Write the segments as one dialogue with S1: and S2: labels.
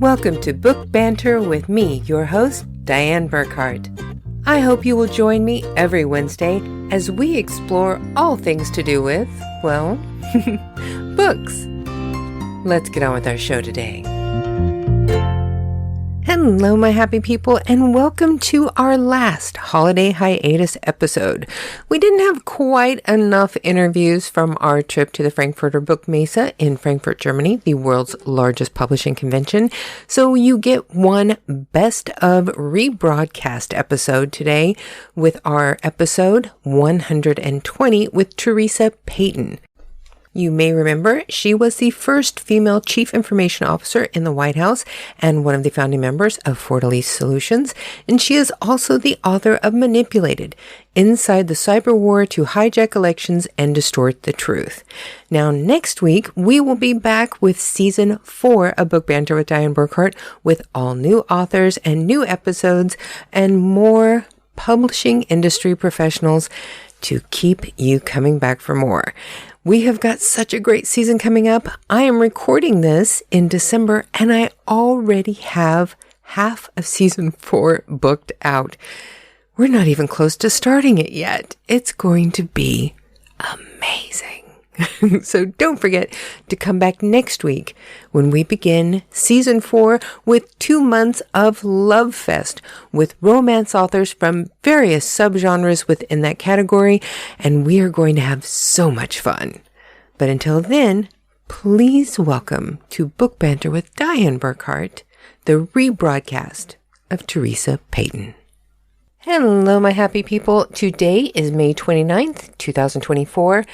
S1: Welcome to Book Banter with me, your host, Dianne Burkhart. I hope you will join me every Wednesday as we explore all things to do with, well, books. Let's get on with our show today. Hello, my happy people, and welcome to our last holiday hiatus episode. We didn't have quite enough interviews from our trip to the Frankfurter Book Messe in Frankfurt, Germany, the world's largest publishing convention. So you get one best of rebroadcast episode today with our episode 120 with Theresa Payton. You may remember she was the first female chief information officer in the White House and one of the founding members of Fortalice Solutions, and she is also the author of Manipulated, Inside the Cyber War to Hijack Elections and Distort the Truth. Now, next week, we will be back with Season 4 of Book Banter with Dianne Burkhart with all new authors and new episodes and more publishing industry professionals to keep you coming back for more. We have got such a great season coming up. I am recording this in December and I already have half of season 4 booked out. We're not even close to starting it yet. It's going to be amazing. So don't forget to come back next week when we begin season 4 with 2 months of Love Fest with romance authors from various subgenres within that category, and we are going to have so much fun. But until then, please welcome to Book Banter with Dianne Burkhart, the rebroadcast of Theresa Payton. Hello, my happy people. Today is May 29th, 2024,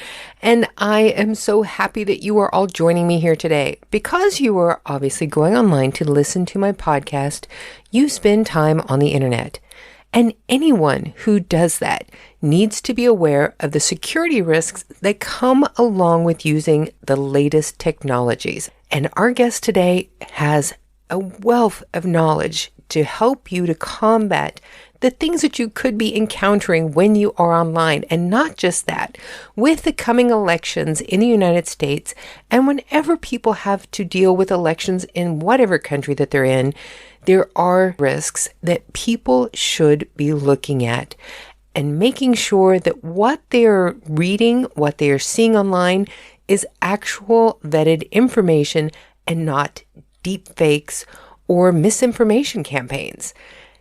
S1: and I am so happy that you are all joining me here today. Because you are obviously going online to listen to my podcast, you spend time on the internet. And anyone who does that needs to be aware of the security risks that come along with using the latest technologies. And our guest today has a wealth of knowledge to help you to combat the things that you could be encountering when you are online. And not just that, with the coming elections in the United States, and whenever people have to deal with elections in whatever country that they're in, there are risks that people should be looking at and making sure that what they're reading, what they are seeing online is actual vetted information and not deep fakes or misinformation campaigns.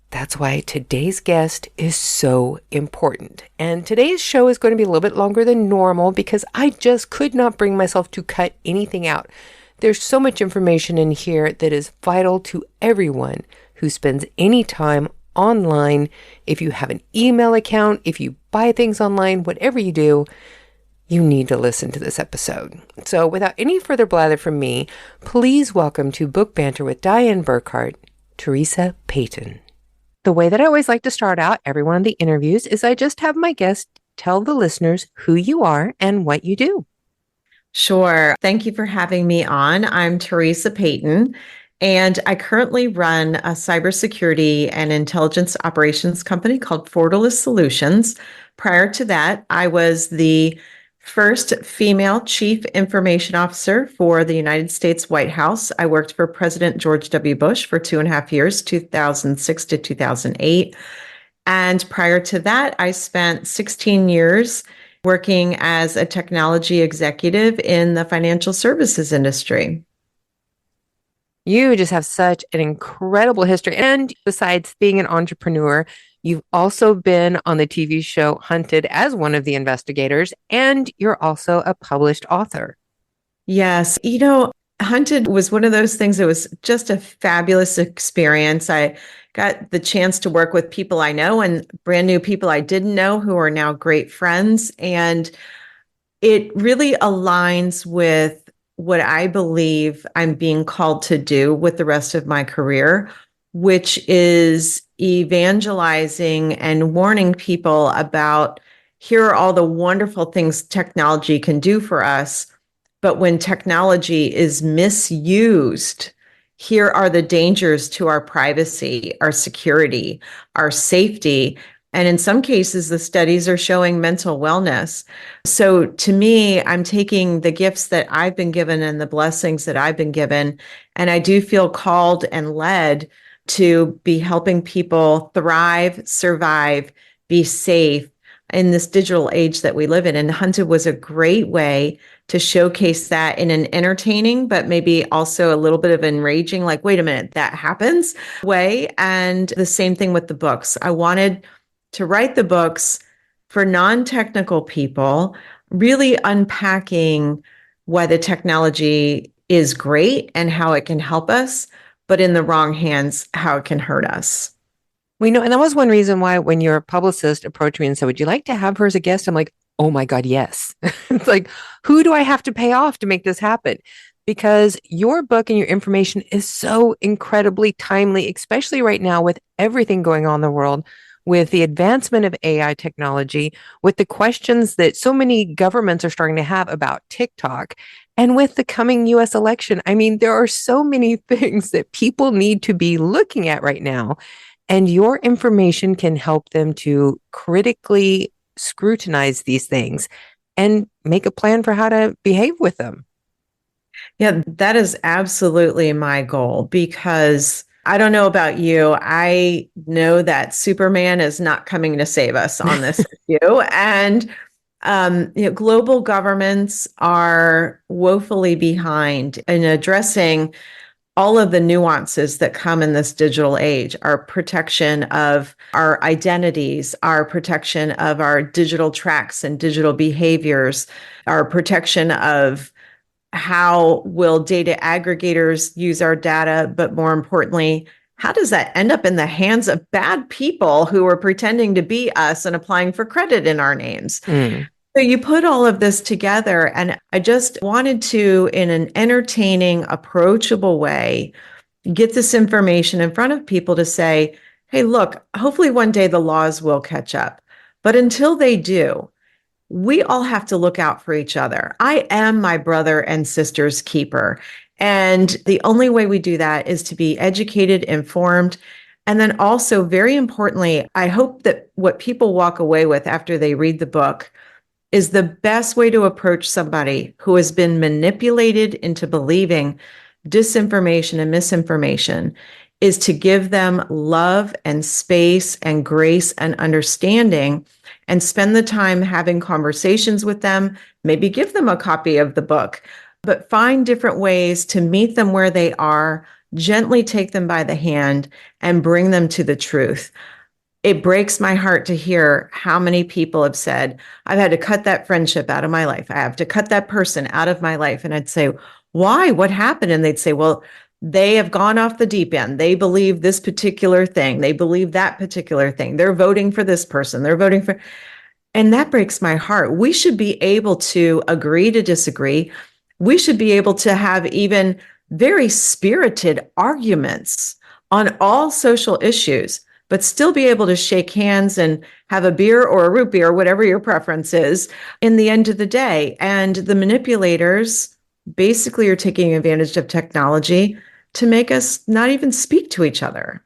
S1: That's why today's guest is so important. And today's show is going to be a little bit longer than normal because I just could not bring myself to cut anything out. There's so much information in here that is vital to everyone who spends any time online. If you have an email account, if you buy things online, whatever you do, you need to listen to this episode. So without any further blather from me, please welcome to Book Banter with Dianne Burkhart, Theresa Payton. The way that I always like to start out every one of the interviews is I just have my guest tell the listeners who you are and what you do.
S2: Sure. Thank you for having me on. I'm Theresa Payton, and I currently run a cybersecurity and intelligence operations company called Fortalice Solutions. Prior to that, I was the first female chief information officer for the United States White House. I worked for President George W. Bush for 2.5 years, 2006 to 2008. And prior to that, I spent 16 years working as a technology executive in the financial services industry.
S1: You just have such an incredible history. And besides being an entrepreneur, you've also been on the TV show Hunted as one of the investigators, and you're also a published author.
S2: Yes. Hunted was one of those things that was just a fabulous experience. I got the chance to work with people I know and brand new people I didn't know who are now great friends. And it really aligns with what I believe I'm being called to do with the rest of my career, which is evangelizing and warning people about here are all the wonderful things technology can do for us. But when technology is misused, here are the dangers to our privacy, our security, our safety, And in some cases, the studies are showing mental wellness. So to me, I'm taking the gifts that I've been given and the blessings that I've been given, and I do feel called and led to be helping people thrive, survive, be safe in this digital age that we live in. And Hunted was a great way to showcase that in an entertaining, but maybe also a little bit of enraging, like, wait a minute, that happens way. And the same thing with the books. I wanted to write the books for non-technical people, really unpacking why the technology is great and how it can help us, but in the wrong hands, how it can hurt us.
S1: We know, and that was one reason why when your publicist approached me and said, would you like to have her as a guest? I'm like, oh my God, yes. It's like, who do I have to pay off to make this happen? Because your book and your information is so incredibly timely, especially right now with everything going on in the world, with the advancement of AI technology, with the questions that so many governments are starting to have about TikTok, and with the coming US election. I mean, there are so many things that people need to be looking at right now. And your information can help them to critically scrutinize these things and make a plan for how to behave with them.
S2: Yeah, that is absolutely my goal, because I don't know about you. I know that Superman is not coming to save us on this issue. And global governments are woefully behind in addressing all of the nuances that come in this digital age, our protection of our identities, our protection of our digital tracks and digital behaviors, our protection of how will data aggregators use our data, but more importantly, how does that end up in the hands of bad people who are pretending to be us and applying for credit in our names? So you put all of this together, and I just wanted to, in an entertaining, approachable way, get this information in front of people to say, hey, look, hopefully one day the laws will catch up. But until they do, we all have to look out for each other. I am my brother and sister's keeper. And the only way we do that is to be educated, informed. And then also, very importantly, I hope that what people walk away with after they read the book is the best way to approach somebody who has been manipulated into believing disinformation and misinformation is to give them love and space and grace and understanding, and spend the time having conversations with them, maybe give them a copy of the book, but find different ways to meet them where they are, gently take them by the hand, and bring them to the truth. It breaks my heart to hear how many people have said, I've had to cut that friendship out of my life. I have to cut that person out of my life. And I'd say, why? What happened? And they'd say, well, they have gone off the deep end. They believe this particular thing. They believe that particular thing. They're voting for this person. They're voting for. And that breaks my heart. We should be able to agree to disagree. We should be able to have even very spirited arguments on all social issues, but still be able to shake hands and have a beer or a root beer, whatever your preference is, in the end of the day. And the manipulators basically are taking advantage of technology to make us not even speak to each other.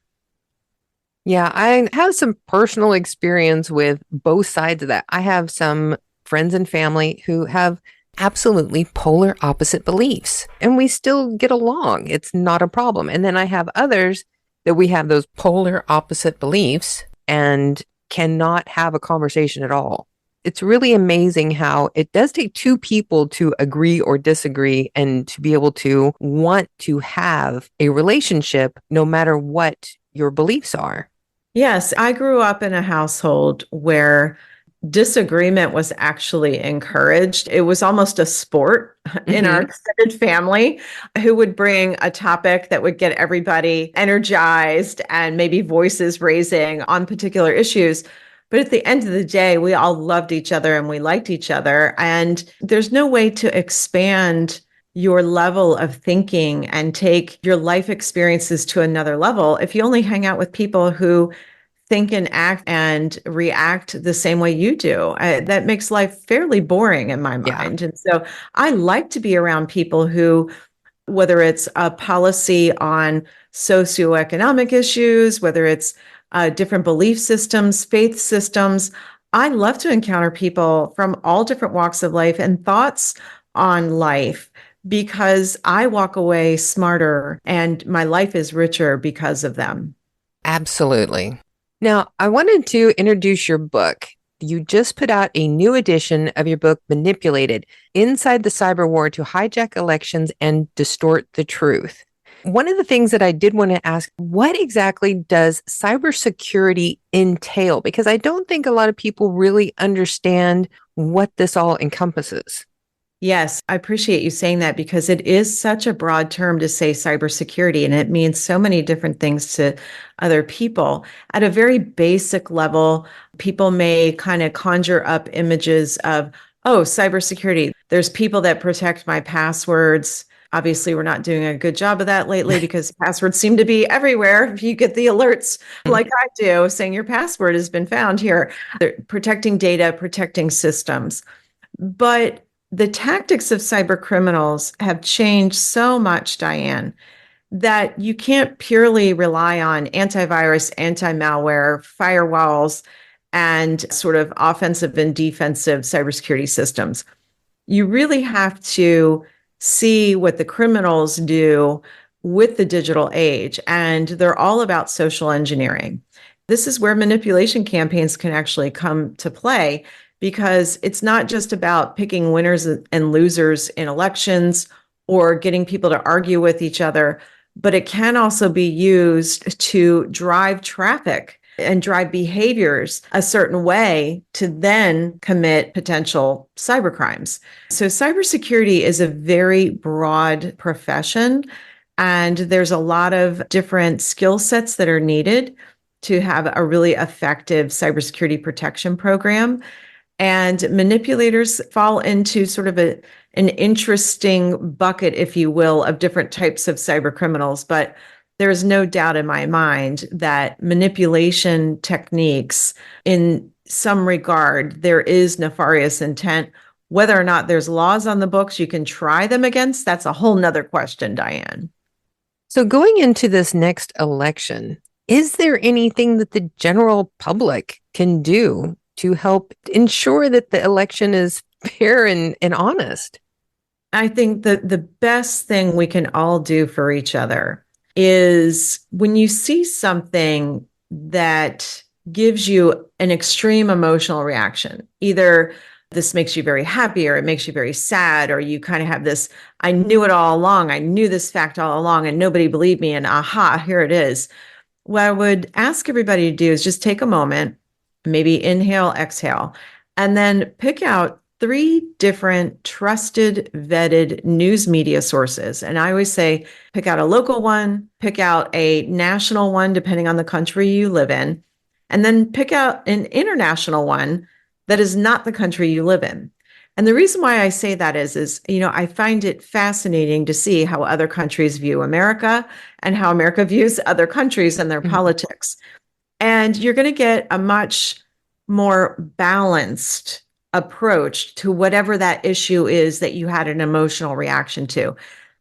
S1: Yeah, I have some personal experience with both sides of that. I have some friends and family who have absolutely polar opposite beliefs, and we still get along. It's not a problem. And then I have others that we have those polar opposite beliefs and cannot have a conversation at all. It's really amazing how it does take two people to agree or disagree and to be able to want to have a relationship no matter what your beliefs are.
S2: Yes, I grew up in a household where disagreement was actually encouraged. It was almost a sport in our extended family, who would bring a topic that would get everybody energized and maybe voices raising on particular issues. But at the end of the day, we all loved each other and we liked each other. And there's no way to expand your level of thinking and take your life experiences to another level if you only hang out with people who think and act and react the same way you do. That makes life fairly boring in my mind. Yeah. And so I like to be around people who, whether it's a policy on socioeconomic issues, whether it's different belief systems, faith systems. I love to encounter people from all different walks of life and thoughts on life because I walk away smarter and my life is richer because of them.
S1: Absolutely. Now, I wanted to introduce your book. You just put out a new edition of your book, Manipulated: Inside the Cyber War to Hijack Elections and Distort the Truth. One of the things that I did want to ask, what exactly does cybersecurity entail? Because I don't think a lot of people really understand what this all encompasses.
S2: Yes, I appreciate you saying that because it is such a broad term to say cybersecurity, and it means so many different things to other people. At a very basic level, people may kind of conjure up images of, oh, cybersecurity. There's people that protect my passwords. Obviously, we're not doing a good job of that lately because passwords seem to be everywhere. If you get the alerts like I do saying your password has been found here, they're protecting data, protecting systems. But the tactics of cyber criminals have changed so much, Dianne, that you can't purely rely on antivirus, anti-malware, firewalls, and sort of offensive and defensive cybersecurity systems. You really have to see what the criminals do with the digital age, and they're all about social engineering. This is where manipulation campaigns can actually come to play because it's not just about picking winners and losers in elections or getting people to argue with each other, but it can also be used to drive traffic and drive behaviors a certain way to then commit potential cybercrimes. So cybersecurity is a very broad profession, and there's a lot of different skill sets that are needed to have a really effective cybersecurity protection program. And manipulators fall into sort of an interesting bucket, if you will, of different types of cyber criminals. But there is no doubt in my mind that manipulation techniques, in some regard, there is nefarious intent. Whether or not there's laws on the books you can try them against, that's a whole nother question, Dianne.
S1: So going into this next election, is there anything that the general public can do to help ensure that the election is fair and honest?
S2: I think that the best thing we can all do for each other is when you see something that gives you an extreme emotional reaction, either this makes you very happy or it makes you very sad, or you kind of have this, I knew it all along. I knew this fact all along and nobody believed me. And aha, here it is. What I would ask everybody to do is just take a moment, maybe inhale, exhale, and then pick out 3 different trusted, vetted news media sources. And I always say, pick out a local one, pick out a national one, depending on the country you live in, and then pick out an international one that is not the country you live in. And the reason why I say that is, I find it fascinating to see how other countries view America and how America views other countries and their politics. And you're going to get a much more balanced approach to whatever that issue is that you had an emotional reaction to.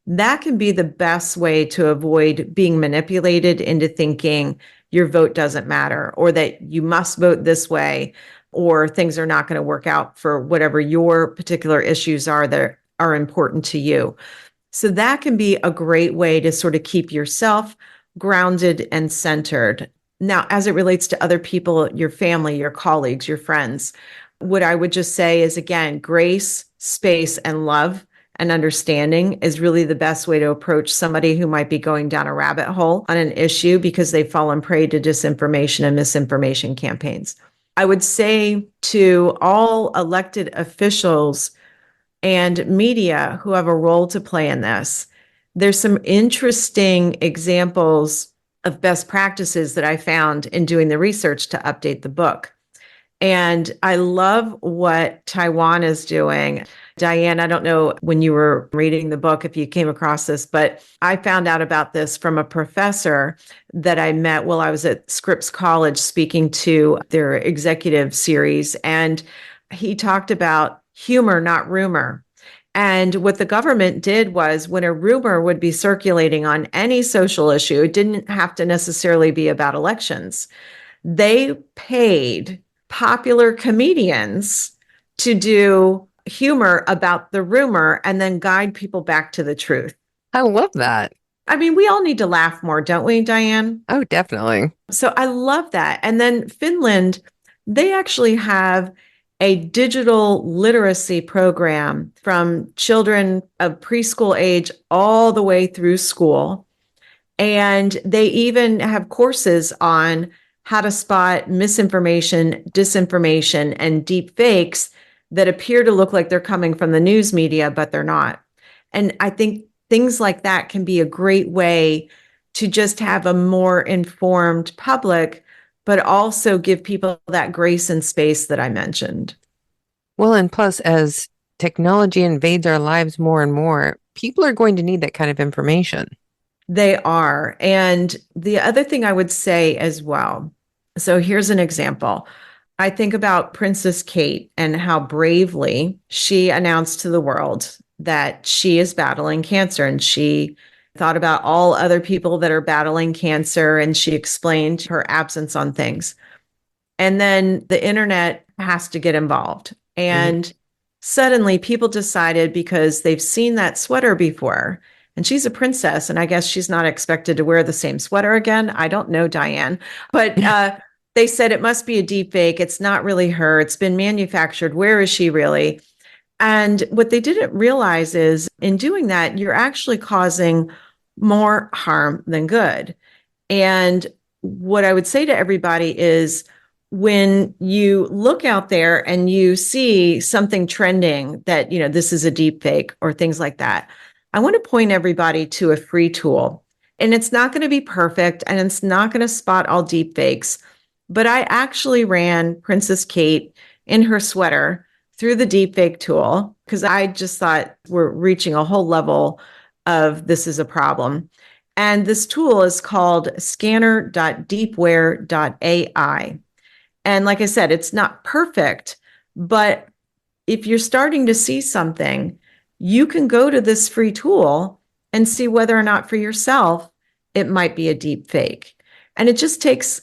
S2: That can be the best way to avoid being manipulated into thinking your vote doesn't matter, or that you must vote this way, or things are not going to work out for whatever your particular issues are that are important to you. So that can be a great way to sort of keep yourself grounded and centered. Now, as it relates to other people, your family, your colleagues, your friends, what I would just say is, again, grace, space, and love and understanding is really the best way to approach somebody who might be going down a rabbit hole on an issue because they've fallen prey to disinformation and misinformation campaigns. I would say to all elected officials and media who have a role to play in this, there's some interesting examples of best practices that I found in doing the research to update the book. And I love what Taiwan is doing. Dianne, I don't know when you were reading the book if you came across this, but I found out about this from a professor that I met while I was at Scripps College speaking to their executive series. And he talked about humor, not rumor. And what the government did was when a rumor would be circulating on any social issue, it didn't have to necessarily be about elections. They paid popular comedians to do humor about the rumor and then guide people back to the truth.
S1: I love that.
S2: I mean, we all need to laugh more, don't we, Diane?
S1: Oh, definitely.
S2: So I love that. And then Finland, they actually have a digital literacy program from children of preschool age all the way through school. And they even have courses on how to spot misinformation, disinformation, and deep fakes that appear to look like they're coming from the news media, but they're not. And I think things like that can be a great way to just have a more informed public, but also give people that grace and space that I mentioned.
S1: Well, and plus, as technology invades our lives more and more, people are going to need that kind of information.
S2: They are. And the other thing I would say as well, so here's an example. I think about Princess Kate and how bravely she announced to the world that she is battling cancer. And she thought about all other people that are battling cancer, and she explained her absence on things. And then the internet has to get involved. And suddenly people decided, because they've seen that sweater before, and she's a princess, and I guess she's not expected to wear the same sweater again. I don't know, Dianne, but they said it must be a deep fake. It's not really her. It's been manufactured. Where is she really? And what they didn't realize is in doing that, you're actually causing more harm than good. And what I would say to everybody is when you look out there and you see something trending that, this is a deep fake or things like that, I want to point everybody to a free tool. And it's not going to be perfect and it's not going to spot all deep fakes. But I actually ran Princess Kate in her sweater through the deepfake tool because I just thought we're reaching a whole level of this is a problem. And this tool is called scanner.deepware.ai. And like I said, it's not perfect, but if you're starting to see something, you can go to this free tool and see whether or not for yourself it might be a deep fake. And it just takes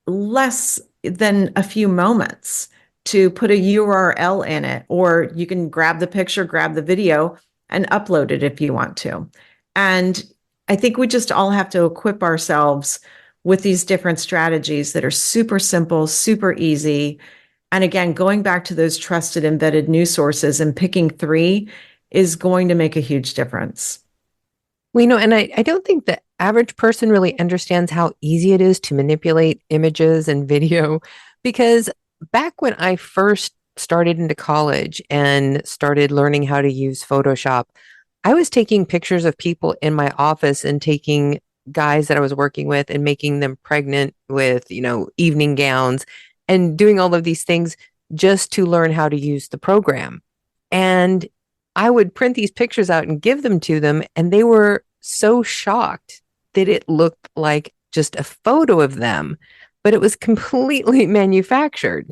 S2: less than a few moments to put a URL in it, or you can grab the picture, grab the video, and upload it if you want to. And I think we just all have to equip ourselves with these different strategies that are super simple, super easy. And again, going back to those trusted embedded news sources and picking 3 is going to make a huge difference.
S1: Well, and I don't think the average person really understands how easy it is to manipulate images and video, because back when I first started into college and started learning how to use Photoshop, I was taking pictures of people in my office and taking guys that I was working with and making them pregnant with, evening gowns and doing all of these things just to learn how to use the program. And I would print these pictures out and give them to them, and they were so shocked that it looked like just a photo of them, but it was completely manufactured.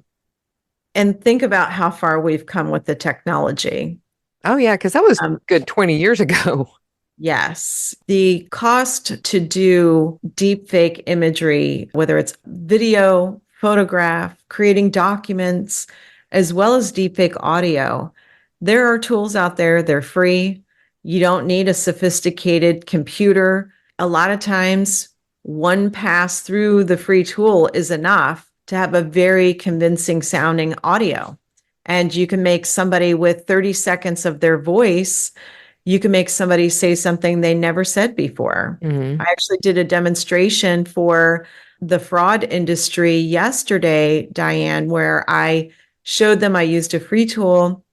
S2: And think about how far we've come with the technology.
S1: Oh, yeah, because that was good 20 years ago.
S2: Yes. The cost to do deepfake imagery, whether it's video, photograph, creating documents, as well as deepfake audio, there are tools out there. They're free. You don't need a sophisticated computer. A lot of times, one pass through the free tool is enough to have a very convincing sounding audio. And you can make somebody with 30 seconds of their voice, you can make somebody say something they never said before. I actually did a demonstration for the fraud industry yesterday, Dianne, where I showed them I used a free tool.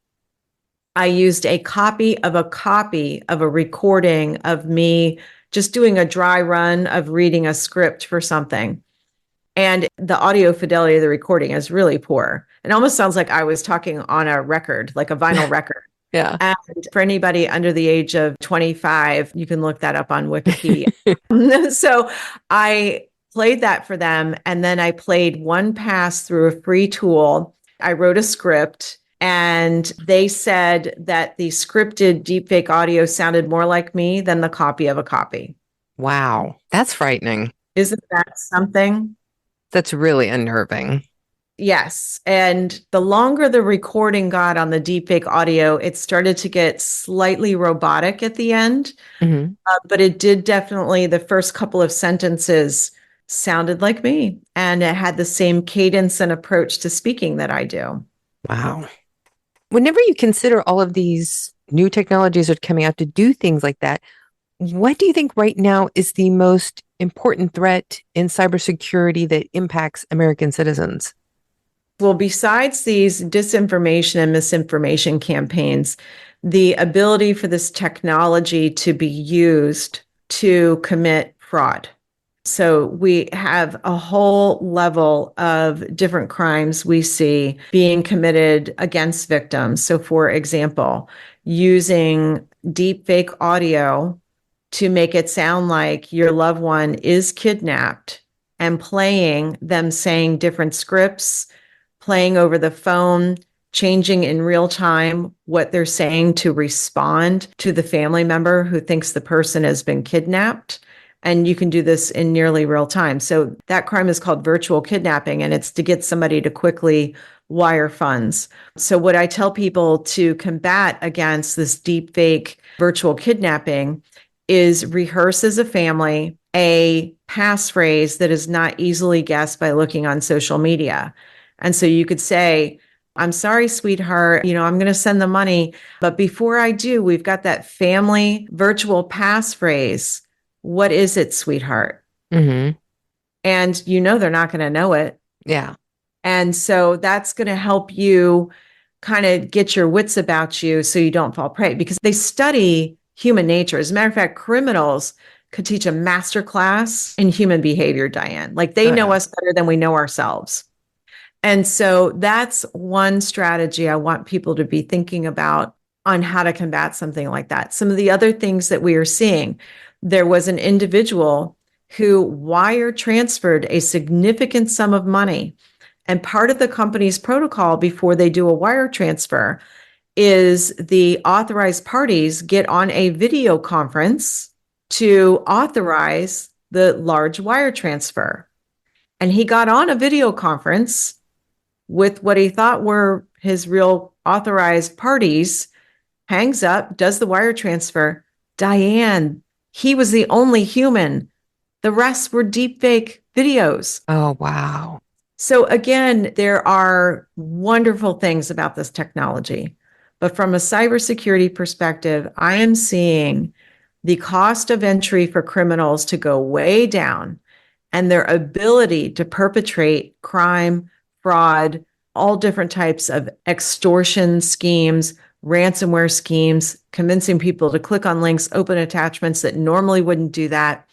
S2: I used a copy of a recording of me just doing a dry run of reading a script for something. And the audio fidelity of the recording is really poor. It almost sounds like I was talking on a record, like a vinyl record.
S1: Yeah.
S2: And for anybody under the age of 25, you can look that up on Wikipedia. So I played that for them. And then I played one pass through a free tool. I wrote a script And they said that the scripted deepfake audio sounded more like me than the copy of a copy.
S1: Wow. That's frightening.
S2: Isn't that something?
S1: That's really unnerving.
S2: Yes. And the longer the recording got on the deepfake audio, it started to get slightly robotic at the end.
S1: Hmm.
S2: But it did definitely, the first couple of sentences sounded like me. And it had the same cadence and approach to speaking that I do.
S1: Wow. Whenever you consider all of these new technologies that are coming out to do things like that, what do you think right now is the most important threat in cybersecurity that impacts American citizens?
S2: Well, besides these disinformation and misinformation campaigns, the ability for this technology to be used to commit fraud. So we have a whole level of different crimes we see being committed against victims. So, for example, using deep fake audio to make it sound like your loved one is kidnapped and playing them saying different scripts, playing over the phone, changing in real time what they're saying to respond to the family member who thinks the person has been kidnapped. And you can do this in nearly real time. So that crime is called virtual kidnapping, and it's to get somebody to quickly wire funds. So what I tell people to combat against this deep fake virtual kidnapping is rehearse as a family a passphrase that is not easily guessed by looking on social media. And so you could say, I'm sorry, sweetheart, I'm going to send the money. But before I do, we've got that family virtual passphrase. What is it, sweetheart?
S1: Hmm.
S2: And they're not going to know it.
S1: Yeah.
S2: And so that's going to help you kind of get your wits about you so you don't fall prey, because they study human nature. As a matter of fact, criminals could teach a master class in human behavior, Diane. Like they know us better than we know ourselves. And so that's one strategy I want people to be thinking about on how to combat something like that. Some of the other things that we are seeing, there was an individual who wire transferred a significant sum of money. And part of the company's protocol before they do a wire transfer is the authorized parties get on a video conference to authorize the large wire transfer. And he got on a video conference with what he thought were his real authorized parties, hangs up, does the wire transfer. Diane, he was the only human. The rest were deepfake videos.
S1: Oh, wow.
S2: So again, there are wonderful things about this technology. But from a cybersecurity perspective, I am seeing the cost of entry for criminals to go way down, and their ability to perpetrate crime, fraud, all different types of extortion schemes, ransomware schemes, convincing people to click on links, open attachments that normally wouldn't do that.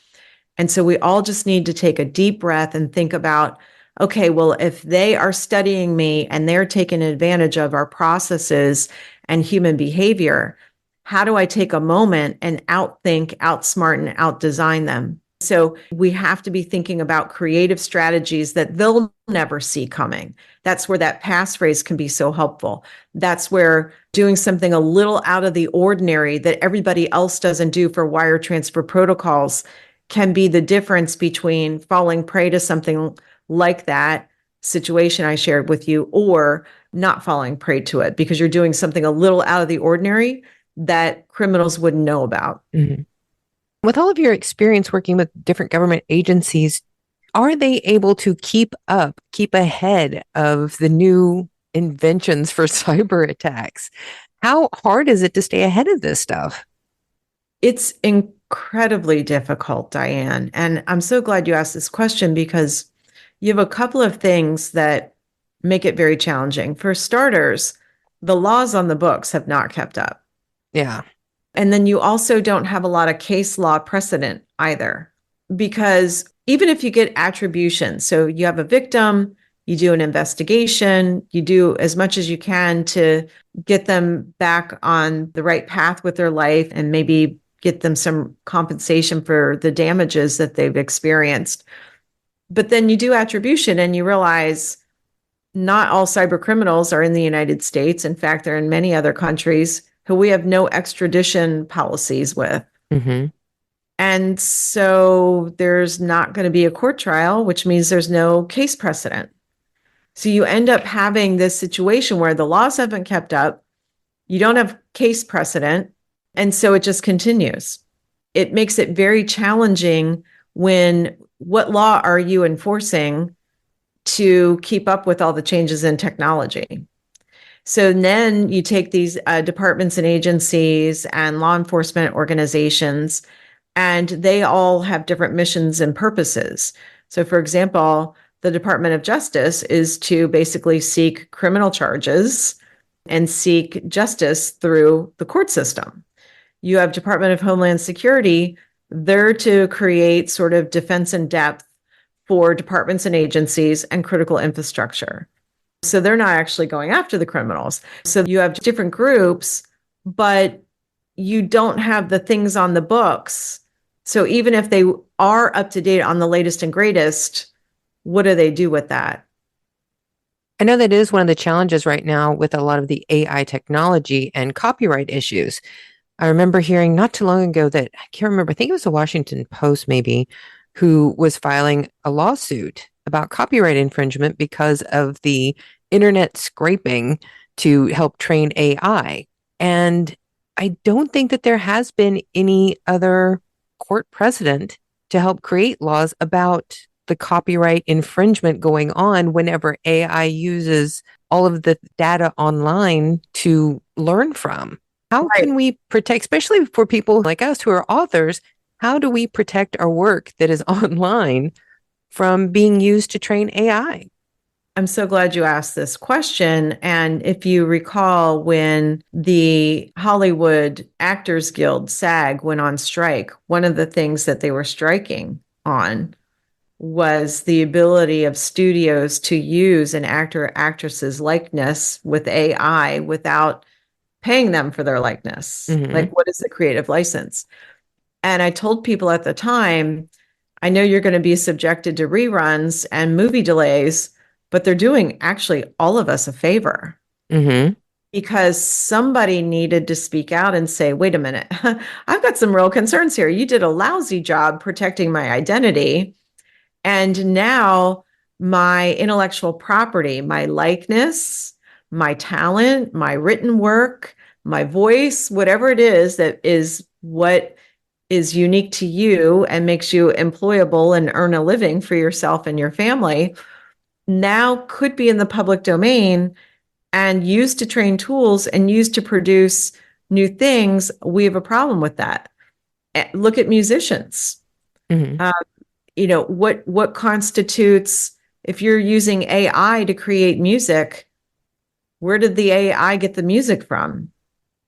S2: And so we all just need to take a deep breath and think about, okay, well, if they are studying me and they're taking advantage of our processes and human behavior, how do I take a moment and outthink, outsmart, and outdesign them? So we have to be thinking about creative strategies that they'll never see coming. That's where that passphrase can be so helpful. That's where doing something a little out of the ordinary that everybody else doesn't do for wire transfer protocols can be the difference between falling prey to something like that situation I shared with you or not falling prey to it because you're doing something a little out of the ordinary that criminals wouldn't know about.
S1: Mm-hmm. With all of your experience working with different government agencies, are they able to keep ahead of the new inventions for cyber attacks? How hard is it to stay ahead of this stuff?
S2: It's incredibly difficult, Diane. And I'm so glad you asked this question because you have a couple of things that make it very challenging. For starters, the laws on the books have not kept up.
S1: Yeah.
S2: And then you also don't have a lot of case law precedent either, because even if you get attribution, so you have a victim, you do an investigation, you do as much as you can to get them back on the right path with their life and maybe get them some compensation for the damages that they've experienced. But then you do attribution and you realize not all cyber criminals are in the United States. In fact, they're in many other countries who we have no extradition policies with.
S1: Mm-hmm.
S2: And so there's not going to be a court trial, which means there's no case precedent. So you end up having this situation where the laws haven't kept up. You don't have case precedent. And so it just continues. It makes it very challenging when what law are you enforcing to keep up with all the changes in technology? So then you take these departments and agencies and law enforcement organizations, and they all have different missions and purposes. So, for example, the Department of Justice is to basically seek criminal charges and seek justice through the court system. You have Department of Homeland Security. They're to create sort of defense in depth for departments and agencies and critical infrastructure. So they're not actually going after the criminals. So you have different groups, but you don't have the things on the books. So even if they are up to date on the latest and greatest, what do they do with that?
S1: I know that is one of the challenges right now with a lot of the AI technology and copyright issues. I remember hearing not too long ago that, I can't remember, I think it was the Washington Post maybe, who was filing a lawsuit about copyright infringement because of the internet scraping to help train AI. And I don't think that there has been any other court precedent to help create laws about the copyright infringement going on whenever AI uses all of the data online to learn from. How can we protect, especially for people like us who are authors, how do we protect our work that is online from being used to train AI?
S2: I'm so glad you asked this question. And if you recall, when the Hollywood Actors Guild, SAG, went on strike, one of the things that they were striking on was the ability of studios to use an actor or actress's likeness with AI without paying them for their likeness.
S1: Mm-hmm.
S2: Like, what is the creative license? And I told people at the time, I know you're going to be subjected to reruns and movie delays, but they're doing actually all of us a favor.
S1: Mm-hmm.
S2: Because somebody needed to speak out and say, wait a minute, I've got some real concerns here. You did a lousy job protecting my identity. And now my intellectual property, my likeness, my talent, my written work, my voice, whatever it is that is what is unique to you and makes you employable and earn a living for yourself and your family, now could be in the public domain and used to train tools and used to produce new things. We have a problem with that. Look at musicians.
S1: Mm-hmm.
S2: What constitutes, if you're using AI to create music, where did the AI get the music from?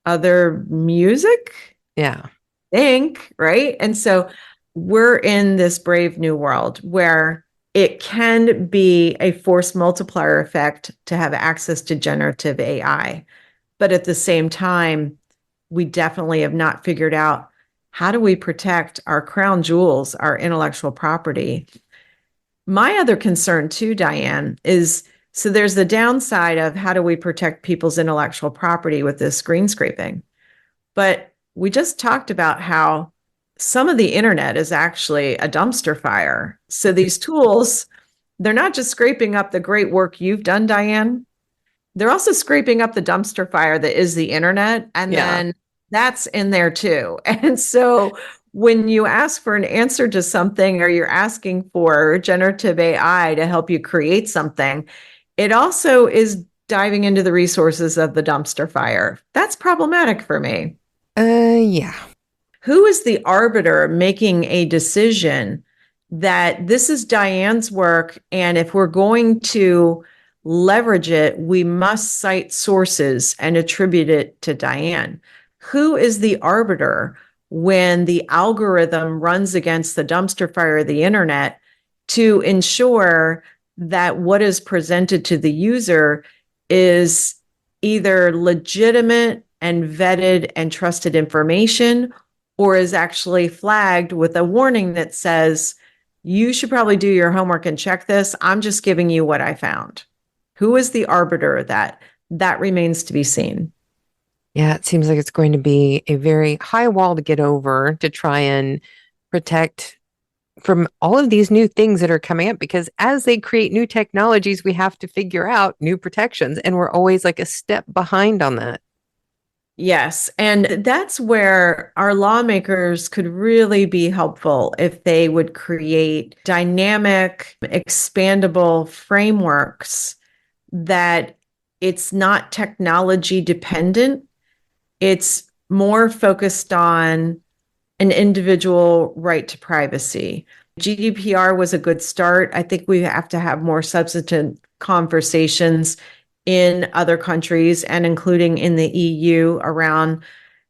S2: Other music?
S1: Yeah.
S2: Think, right? And so we're in this brave new world where it can be a force multiplier effect to have access to generative AI. But at the same time, we definitely have not figured out, how do we protect our crown jewels, our intellectual property? My other concern too, Dianne, is, so there's the downside of how do we protect people's intellectual property with this screen scraping? But we just talked about how some of the internet is actually a dumpster fire. So these tools, they're not just scraping up the great work you've done, Dianne. They're also scraping up the dumpster fire that is the internet. And then that's in there too. And so when you ask for an answer to something, or you're asking for generative AI to help you create something, it also is diving into the resources of the dumpster fire. That's problematic for me.
S1: Yeah.
S2: Who is the arbiter making a decision that this is Dianne's work, and if we're going to leverage it, we must cite sources and attribute it to Dianne? Who is the arbiter when the algorithm runs against the dumpster fire of the internet to ensure that what is presented to the user is either legitimate and vetted and trusted information, or is actually flagged with a warning that says, you should probably do your homework and check this. I'm just giving you what I found. Who is the arbiter of that? That remains to be seen.
S1: Yeah, it seems like it's going to be a very high wall to get over to try and protect from all of these new things that are coming up, because as they create new technologies, we have to figure out new protections, and we're always like a step behind on that.
S2: Yes. And that's where our lawmakers could really be helpful if they would create dynamic, expandable frameworks that it's not technology dependent. It's more focused on an individual right to privacy. GDPR was a good start. I think we have to have more substantive conversations in other countries and including in the EU around,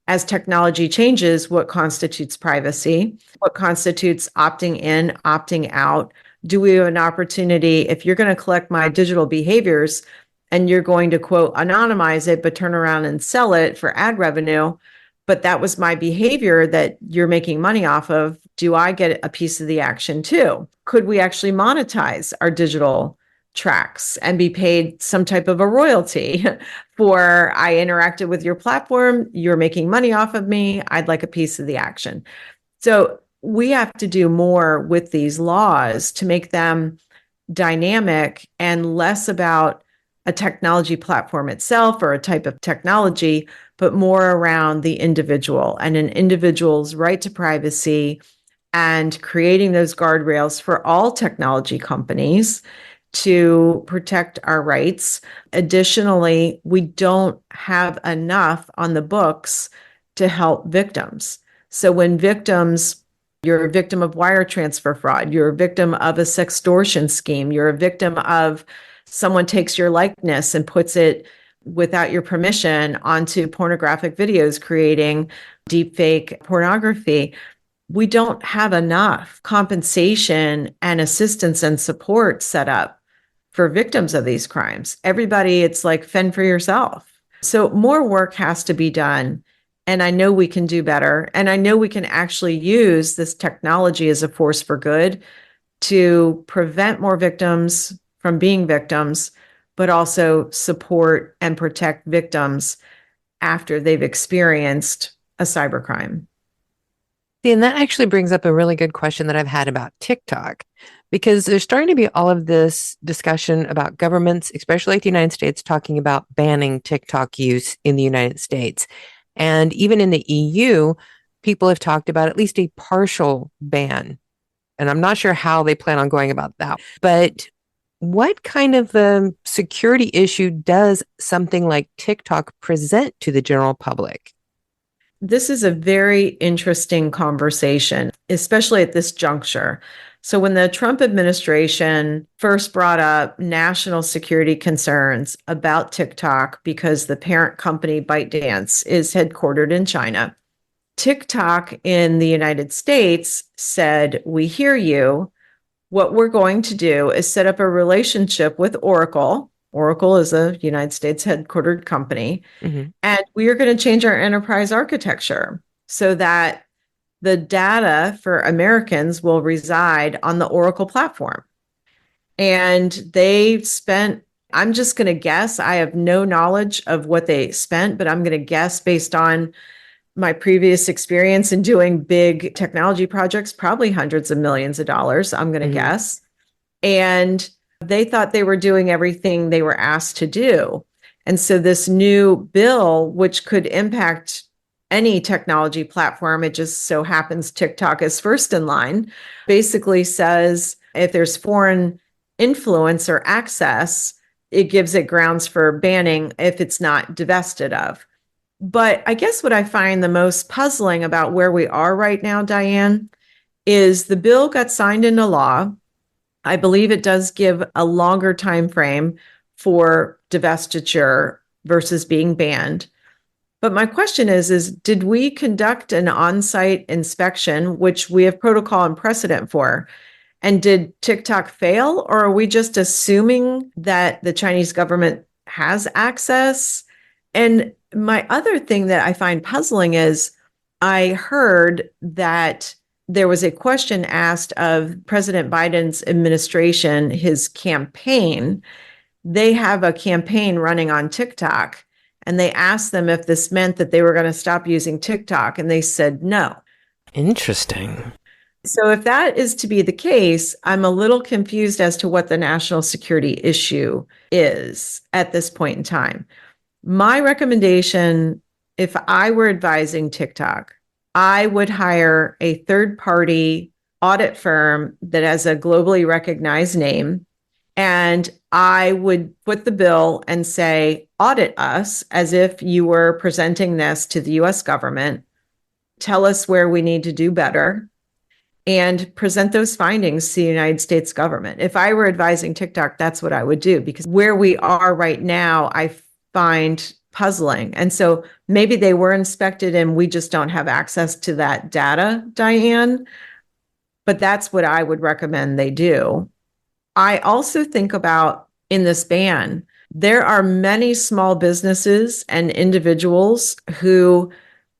S2: as technology changes, what constitutes privacy, what constitutes opting in, opting out. Do we have an opportunity, if you're going to collect my digital behaviors and you're going to, quote, anonymize it, but turn around and sell it for ad revenue, but that was my behavior that you're making money off of, do I get a piece of the action too? Could we actually monetize our digital tracks and be paid some type of a royalty for I interacted with your platform, you're making money off of me, I'd like a piece of the action. So we have to do more with these laws to make them dynamic and less about a technology platform itself or a type of technology, but more around the individual and an individual's right to privacy, and creating those guardrails for all technology companies to protect our rights. Additionally, we don't have enough on the books to help victims. So when victims, you're a victim of wire transfer fraud, you're a victim of a sextortion scheme, you're a victim of someone takes your likeness and puts it without your permission onto pornographic videos, creating deepfake pornography. We don't have enough compensation and assistance and support set up for victims of these crimes. Everybody, it's like fend for yourself. So more work has to be done. And I know we can do better. And I know we can actually use this technology as a force for good to prevent more victims from being victims, but also support and protect victims after they've experienced a cybercrime.
S1: See, and that actually brings up a really good question that I've had about TikTok, because there's starting to be all of this discussion about governments, especially like the United States, talking about banning TikTok use in the United States. And even in the EU, people have talked about at least a partial ban. And I'm not sure how they plan on going about that. But what kind of security issue does something like TikTok present to the general public?
S2: This is a very interesting conversation, especially at this juncture. So when the Trump administration first brought up national security concerns about TikTok, because the parent company ByteDance is headquartered in China, TikTok in the United States said, we hear you. What we're going to do is set up a relationship with Oracle. Oracle is a United States headquartered company. Mm-hmm. And we are going to change our enterprise architecture so that the data for Americans will reside on the Oracle platform. And they spent, I'm just going to guess, I have no knowledge of what they spent, but I'm going to guess based on my previous experience in doing big technology projects, probably hundreds of millions of dollars, I'm going to guess. And they thought they were doing everything they were asked to do. And so this new bill, which could impact any technology platform, it just so happens TikTok is first in line, basically says if there's foreign influence or access, it gives it grounds for banning if it's not divested of. But I guess what I find the most puzzling about where we are right now, Dianne, is the bill got signed into law. I believe it does give a longer time frame for divestiture versus being banned. But my question is did we conduct an on-site inspection, which we have protocol and precedent for? And did TikTok fail, or are we just assuming that the Chinese government has access? And my other thing that I find puzzling is I heard that there was a question asked of President Biden's administration, his campaign, they have a campaign running on TikTok, and they asked them if this meant that they were going to stop using TikTok, and they said no.
S1: Interesting.
S2: So if that is to be the case, I'm a little confused as to what the national security issue is at this point in time. My recommendation, if I were advising TikTok, I would hire a third-party audit firm that has a globally recognized name, and I would foot the bill and say, audit us as if you were presenting this to the US government. Tell us where we need to do better and present those findings to the United States government. If I were advising TikTok, that's what I would do, because where we are right now, I find puzzling. And so maybe they were inspected and we just don't have access to that data, Dianne, but that's what I would recommend they do. I also think about in this ban, there are many small businesses and individuals who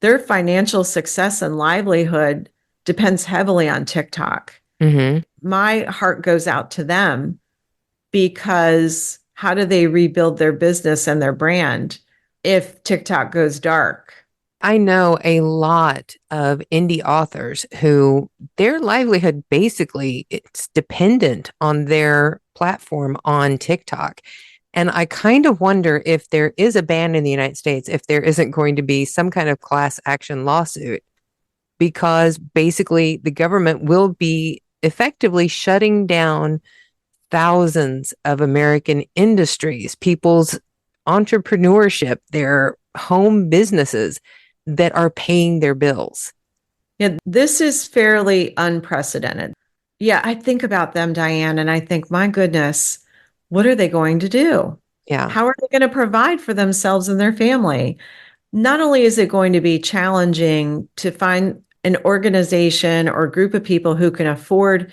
S2: their financial success and livelihood depends heavily on TikTok.
S1: Mm-hmm.
S2: My heart goes out to them, because how do they rebuild their business and their brand if TikTok goes dark?
S1: I know a lot of indie authors who their livelihood basically it's dependent on their platform on TikTok. And I kind of wonder if there is a ban in the United States, if there isn't going to be some kind of class action lawsuit, because basically the government will be effectively shutting down thousands of American industries, people's entrepreneurship, their home businesses that are paying their bills.
S2: Yeah, this is fairly unprecedented. Yeah, I think about them, Dianne, and I think, my goodness, what are they going to do?
S1: Yeah.
S2: How are they going to provide for themselves and their family? Not only is it going to be challenging to find an organization or group of people who can afford,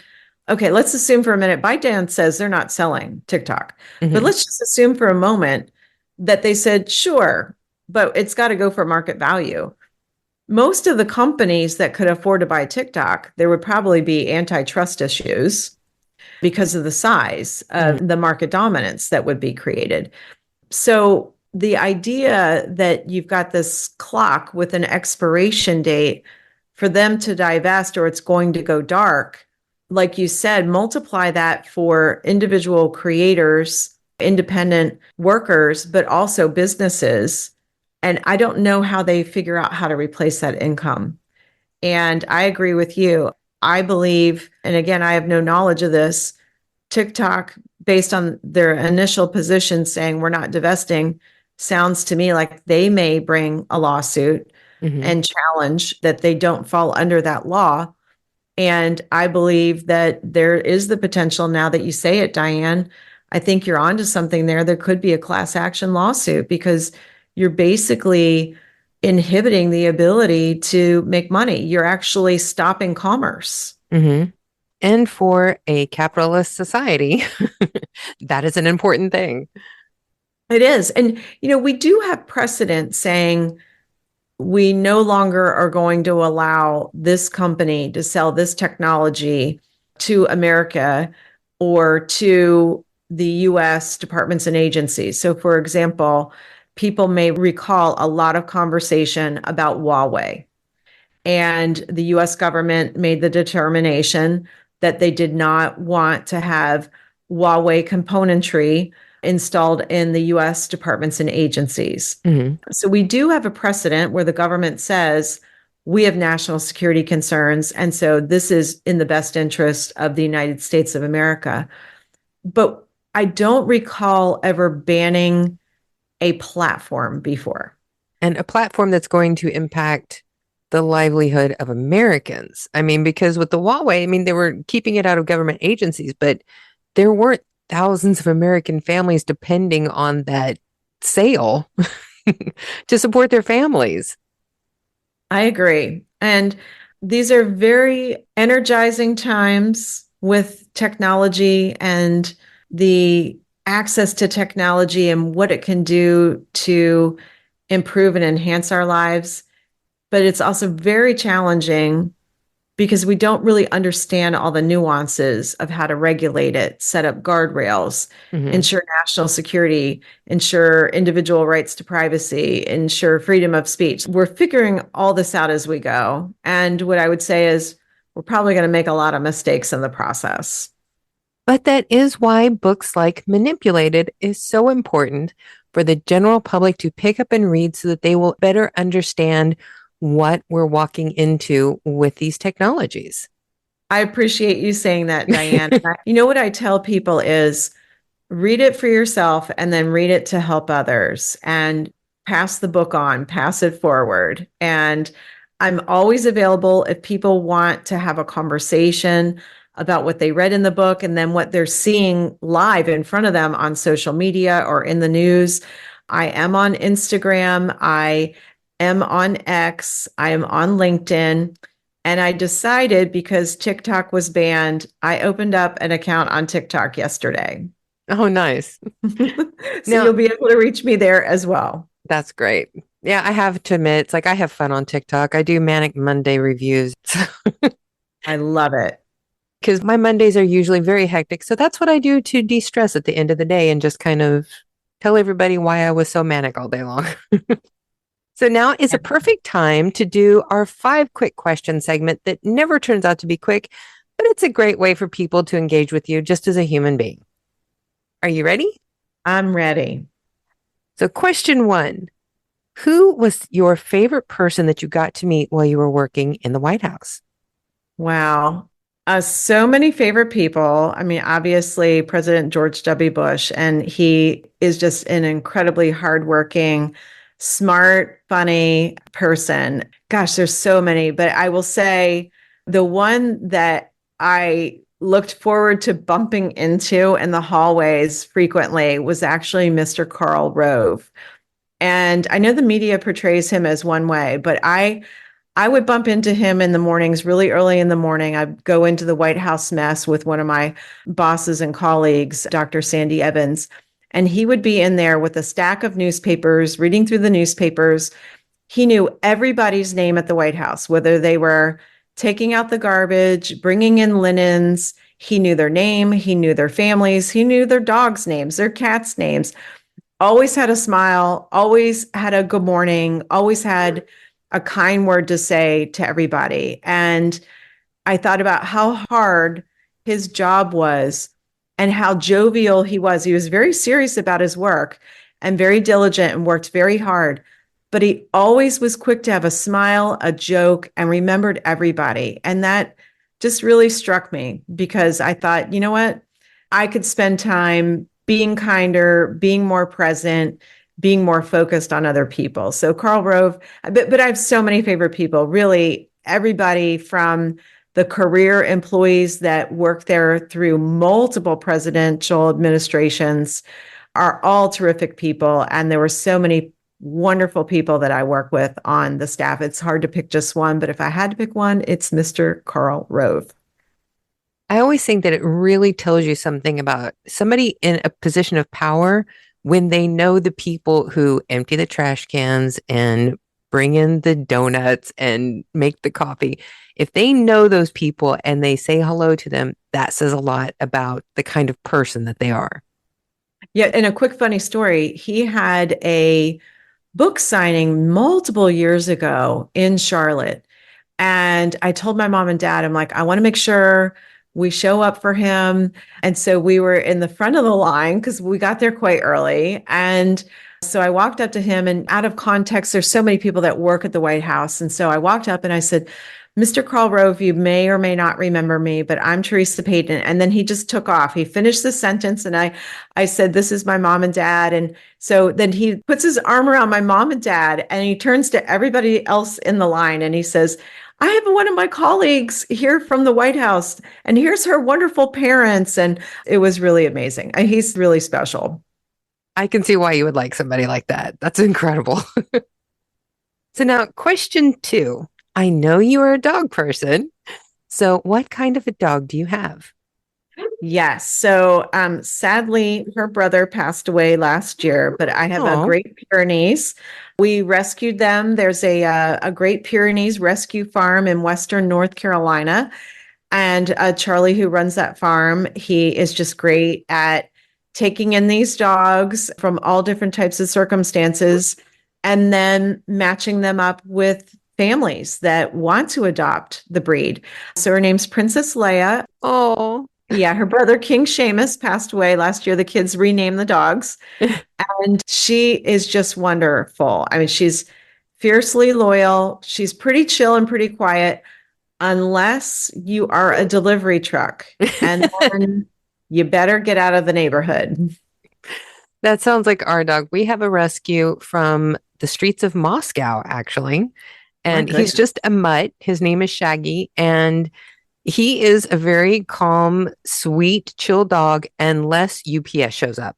S2: okay, let's assume for a minute, ByteDance says they're not selling TikTok, but let's just assume for a moment that they said, sure, but it's got to go for market value. Most of the companies that could afford to buy TikTok, there would probably be antitrust issues because of the size of the market dominance that would be created. So the idea that you've got this clock with an expiration date for them to divest or it's going to go dark, like you said, multiply that for individual creators, independent workers, but also businesses. And I don't know how they figure out how to replace that income. And I agree with you. I believe, and again, I have no knowledge of this, TikTok, based on their initial position saying we're not divesting, sounds to me like they may bring a lawsuit and challenge that they don't fall under that law. And I believe that there is the potential, now that you say it, Dianne, I think you're onto something there. There could be a class action lawsuit, because you're basically inhibiting the ability to make money. You're actually stopping commerce.
S1: And for a capitalist society, that is an important thing.
S2: It is. And, we do have precedent saying we no longer are going to allow this company to sell this technology to America or to the US departments and agencies. So, for example, people may recall a lot of conversation about Huawei. And the US government made the determination that they did not want to have Huawei componentry installed in the US departments and agencies. So we do have a precedent where the government says we have national security concerns, and so this is in the best interest of the United States of America. But I don't recall ever banning a platform before.
S1: And a platform that's going to impact the livelihood of Americans. I mean, because with the Huawei, they were keeping it out of government agencies, but there weren't thousands of American families depending on that sale to support their families.
S2: I agree. And these are very energizing times with technology and the access to technology and what it can do to improve and enhance our lives. But it's also very challenging because we don't really understand all the nuances of how to regulate it, set up guardrails, ensure national security, ensure individual rights to privacy, ensure freedom of speech. We're figuring all this out as we go. And what I would say is we're probably going to make a lot of mistakes in the process.
S1: But that is why books like Manipulated is so important for the general public to pick up and read so that they will better understand what we're walking into with these technologies.
S2: I appreciate you saying that, Dianne. You know what I tell people is read it for yourself and then read it to help others and pass the book on, pass it forward. And I'm always available if people want to have a conversation about what they read in the book and then what they're seeing live in front of them on social media or in the news. I am on Instagram. I am on X. I am on LinkedIn. And I decided because TikTok was banned, I opened up an account on TikTok yesterday.
S1: Oh, nice.
S2: So you'll be able to reach me there as well.
S1: That's great. Yeah, I have to admit, it's like I have fun on TikTok. I do Manic Monday reviews.
S2: I love it.
S1: Because my Mondays are usually very hectic. So that's what I do to de-stress at the end of the day and just kind of tell everybody why I was so manic all day long. So now is a perfect time to do our 5 quick question segment that never turns out to be quick, but it's a great way for people to engage with you just as a human being. Are you ready?
S2: I'm ready.
S1: So question 1, who was your favorite person that you got to meet while you were working in the White House?
S2: Wow. So many favorite people. I mean, obviously, President George W. Bush, and he is just an incredibly hardworking, smart, funny person. Gosh, there's so many, but I will say the one that I looked forward to bumping into in the hallways frequently was actually Mr. Karl Rove. And I know the media portrays him as one way, but I would bump into him in the mornings, really early in the morning. I'd go into the White House mess with one of my bosses and colleagues, Dr. Sandy Evans, and he would be in there with a stack of newspapers, reading through the newspapers. He knew everybody's name at the White House, whether they were taking out the garbage, bringing in linens. He knew their name. He knew their families. He knew their dogs' names, their cats' names. Always had a smile, always had a good morning, always had a kind word to say to everybody. And I thought about how hard his job was and how jovial he was. He was very serious about his work and very diligent and worked very hard. But he always was quick to have a smile, a joke, and remembered everybody. And that just really struck me because I thought, you know what? I could spend time being kinder, being more present, being more focused on other people. So Karl Rove, but I have so many favorite people, really everybody from the career employees that work there through multiple presidential administrations are all terrific people. And there were so many wonderful people that I work with on the staff. It's hard to pick just one, but if I had to pick one, it's Mr. Karl Rove.
S1: I always think that it really tells you something about somebody in a position of power when they know the people who empty the trash cans and bring in the donuts and make the coffee. If they know those people and they say hello to them, that says a lot about the kind of person that they are.
S2: Yeah. And a quick funny story, he had a book signing multiple years ago in Charlotte. And I told my mom and dad, I'm like, I want to make sure we show up for him. And so we were in the front of the line because we got there quite early. And so I walked up to him, and out of context, there's so many people that work at the White House. And so I walked up and I said, Mr. Karl Rove, you may or may not remember me, but I'm Theresa Payton. And then he just took off. He finished the sentence. And I said, this is my mom and dad. And so then he puts his arm around my mom and dad, and he turns to everybody else in the line and he says, I have one of my colleagues here from the White House, and here's her wonderful parents. And it was really amazing. He's really special.
S1: I can see why you would like somebody like that. That's incredible. So now question 2. I know you are a dog person. So what kind of a dog do you have?
S2: Yes. So sadly, her brother passed away last year, but I have a
S1: Oh,
S2: Great Pyrenees. We rescued them. There's a Great Pyrenees rescue farm in Western North Carolina. And Charlie, who runs that farm, he is just great at taking in these dogs from all different types of circumstances and then matching them up with families that want to adopt the breed. So her name's Princess Leia.
S1: oh.
S2: Yeah, her brother King Seamus passed away last year. The kids renamed the dogs, and she is just wonderful. I mean, she's fiercely loyal. She's pretty chill and pretty quiet, unless you are a delivery truck, and then you better get out of the neighborhood.
S1: That sounds like our dog. We have a rescue from the streets of Moscow, actually.
S2: My
S1: And he's
S2: goodness.
S1: just a mutt. His name is Shaggy. And he is a very calm, sweet, chill dog unless UPS shows up.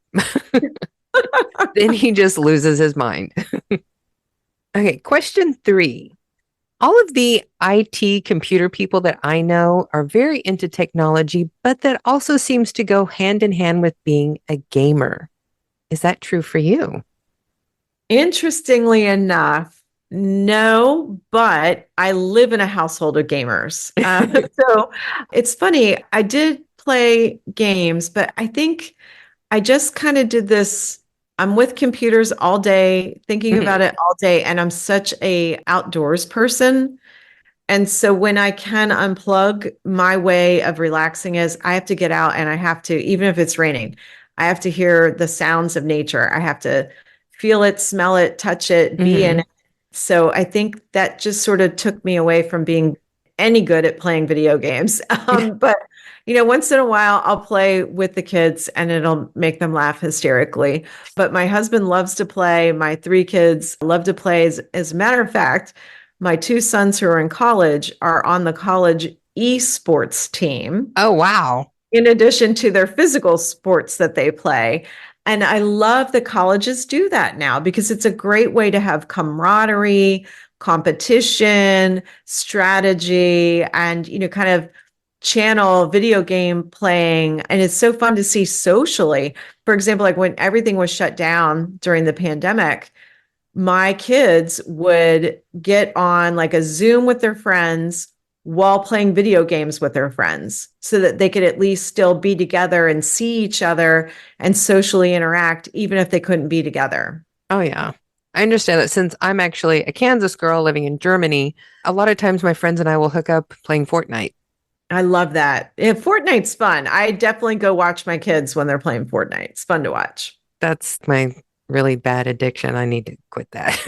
S1: Then he just loses his mind. Okay, question 3. All of the IT computer people that I know are very into technology, but that also seems to go hand in hand with being a gamer. Is that true for you?
S2: Interestingly enough, no, but I live in a household of gamers. So it's funny. I did play games, but I think I just kind of did this. I'm with computers all day, thinking
S1: Mhm.
S2: about it all day, and I'm such a outdoors person. And so when I can unplug, my way of relaxing is I have to get out and I have to, even if it's raining, I have to hear the sounds of nature. I have to feel it, smell it, touch it, be in
S1: Mhm.
S2: it. So I think that just sort of took me away from being any good at playing video games. But once in a while I'll play with the kids and it'll make them laugh hysterically. But my husband loves to play. My 3 kids love to play. As a matter of fact, my 2 sons who are in college are on the college esports team,
S1: Oh, wow.
S2: in addition to their physical sports that they play. And I love that colleges do that now because it's a great way to have camaraderie, competition, strategy, and, kind of channel video game playing. And it's so fun to see socially. For example, like when everything was shut down during the pandemic, my kids would get on like a Zoom with their friends while playing video games with their friends so that they could at least still be together and see each other and socially interact, even if they couldn't be together.
S1: Oh, yeah. I understand that since I'm actually a Kansas girl living in Germany, a lot of times my friends and I will hook up playing Fortnite.
S2: I love that. Yeah, Fortnite's fun. I definitely go watch my kids when they're playing Fortnite. It's fun to watch.
S1: That's my really bad addiction. I need to quit that.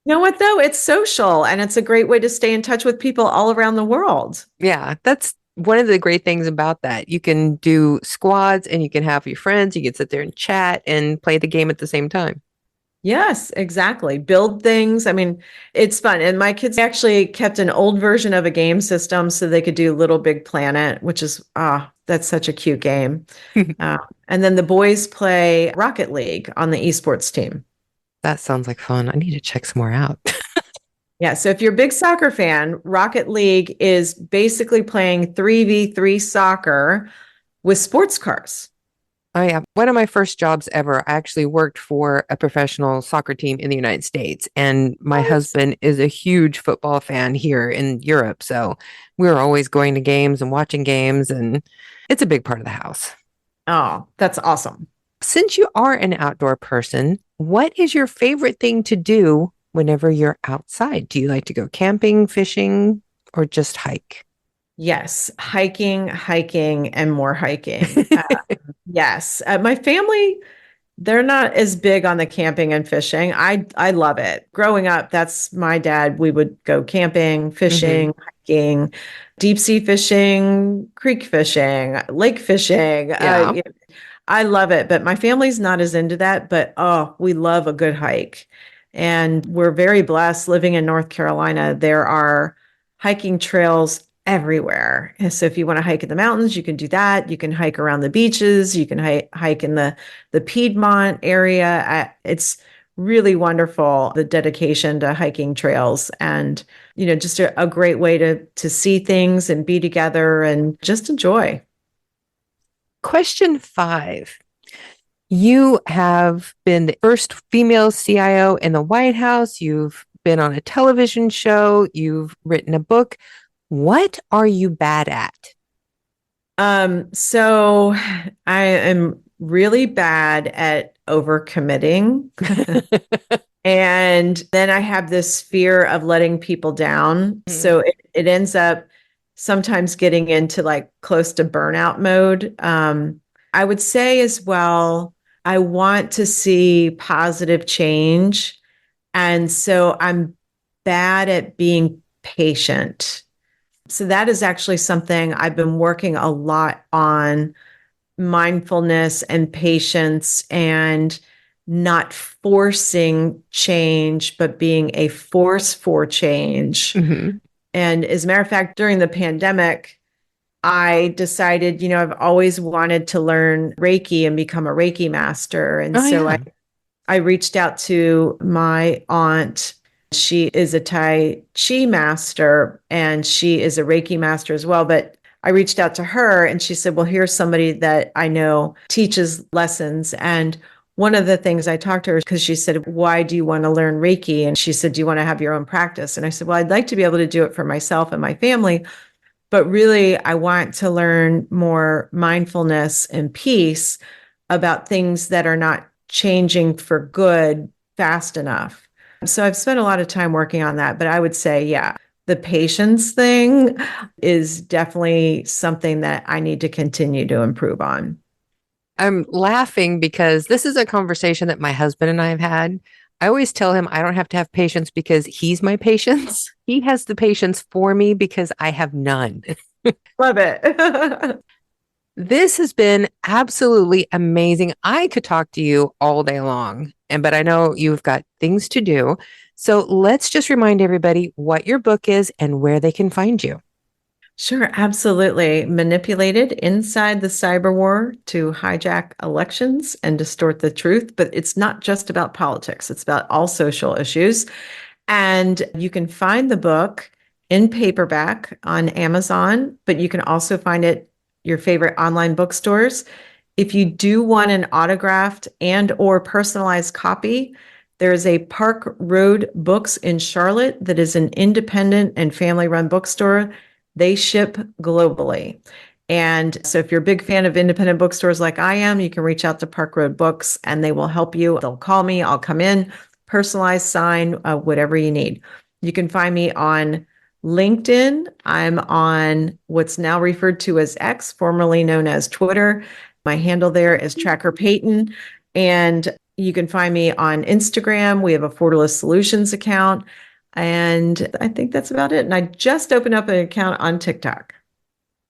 S2: You know what, though? It's social and it's a great way to stay in touch with people all around the world.
S1: Yeah, that's one of the great things about that. You can do squads and you can have your friends. You can sit there and chat and play the game at the same time.
S2: Yes, exactly. Build things. I mean, it's fun. And my kids actually kept an old version of a game system so they could do Little Big Planet, which is, that's such a cute game. Uh, and then the boys play Rocket League on the esports team.
S1: That sounds like fun. I need to check some more out.
S2: Yeah. So if you're a big soccer fan, Rocket League is basically playing 3v3 soccer with sports cars.
S1: Oh, yeah. One of my first jobs ever, I actually worked for a professional soccer team in the United States. And my
S2: What?
S1: husband is a huge football fan here in Europe. So we were always going to games and watching games, and it's a big part of the house.
S2: Oh, that's awesome.
S1: Since you are an outdoor person, what is your favorite thing to do whenever you're outside? Do you like to go camping, fishing, or just hike?
S2: Yes, hiking, and more hiking. Yes, my family, they're not as big on the camping and fishing. I love it. Growing up, that's my dad. We would go camping,
S1: Hmm.
S2: fishing, hiking, deep sea fishing, creek fishing, lake fishing.
S1: Yeah.
S2: I love it, but my family's not as into that. But oh, we love a good hike. And we're very blessed living in North Carolina. There are hiking trails everywhere. And so if you want to hike in the mountains, you can do that. You can hike around the beaches. You can hike in the Piedmont area. It's really wonderful, the dedication to hiking trails and, just a great way to see things and be together and just enjoy.
S1: Question 5. You have been the first female CIO in the White House. You've been on a television show. You've written a book. What are you bad at?
S2: So I am really bad at overcommitting. And then I have this fear of letting people down. So it ends up sometimes getting into like close to burnout mode. I would say as well, I want to see positive change. And so I'm bad at being patient. So that is actually something I've been working a lot on, mindfulness and patience, and not forcing change, but being a force for change.
S1: Mm-hmm.
S2: And as a matter of fact, during the pandemic, I decided, I've always wanted to learn Reiki and become a Reiki master. And I reached out to my aunt. She is a Tai Chi master and she is a Reiki master as well. But I reached out to her and she said, well, here's somebody that I know teaches lessons. And one of the things I talked to her, because she said, why do you want to learn Reiki? And she said, do you want to have your own practice? And I said, well, I'd like to be able to do it for myself and my family. But really, I want to learn more mindfulness and peace about things that are not changing for good fast enough. So I've spent a lot of time working on that. But I would say, yeah, the patience thing is definitely something that I need to continue to improve on.
S1: I'm laughing because this is a conversation that my husband and I have had. I always tell him I don't have to have patience because he's my patience. He has the patience for me because I have none.
S2: Love it.
S1: This has been absolutely amazing. I could talk to you all day long, but I know you've got things to do. So let's just remind everybody what your book is and where they can find you.
S2: Sure, absolutely. Manipulated inside the cyber war to hijack elections and distort the truth. But it's not just about politics, it's about all social issues. And you can find the book in paperback on Amazon, but you can also find it your favorite online bookstores. If you do want an autographed and or personalized copy, there is a Park Road Books in Charlotte that is an independent and family-run bookstore. They ship globally. And so if you're a big fan of independent bookstores like I am, you can reach out to Park Road Books and they will help you. They'll call me, I'll come in, personalized sign, whatever you need. You can find me on LinkedIn. I'm on what's now referred to as X, formerly known as Twitter. My handle there is Tracker Payton. And you can find me on Instagram. We have a Fortalice Solutions account. And I think that's about it. And I just opened up an account on TikTok.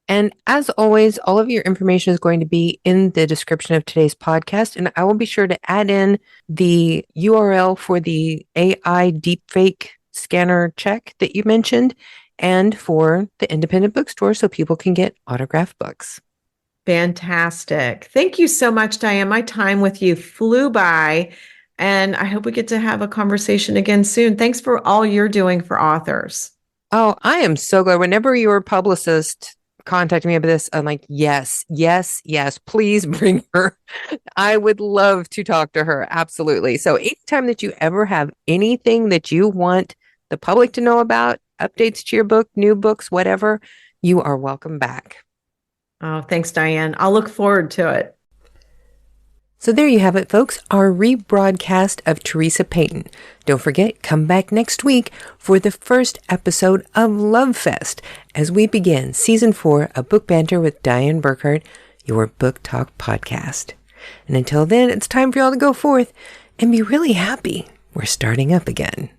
S1: And as always, all of your information is going to be in the description of today's podcast. And I will be sure to add in the URL for the AI deepfake scanner check that you mentioned and for the independent bookstore so people can get autographed books.
S2: Fantastic. Thank you so much, Dianne. My time with you flew by. And I hope we get to have a conversation again soon. Thanks for all you're doing for authors.
S1: Oh, I am so glad. Whenever your publicist contacted me about this, I'm like, yes, please bring her. I would love to talk to her. Absolutely. So anytime that you ever have anything that you want the public to know about, updates to your book, new books, whatever, you are welcome back.
S2: Oh, thanks, Dianne. I'll look forward to it.
S1: So there you have it, folks, our rebroadcast of Theresa Payton. Don't forget, come back next week for the first episode of Love Fest as we begin Season 4 of Book Banter with Dianne Burkhardt, your book talk podcast. And until then, it's time for y'all to go forth and be really happy. We're starting up again.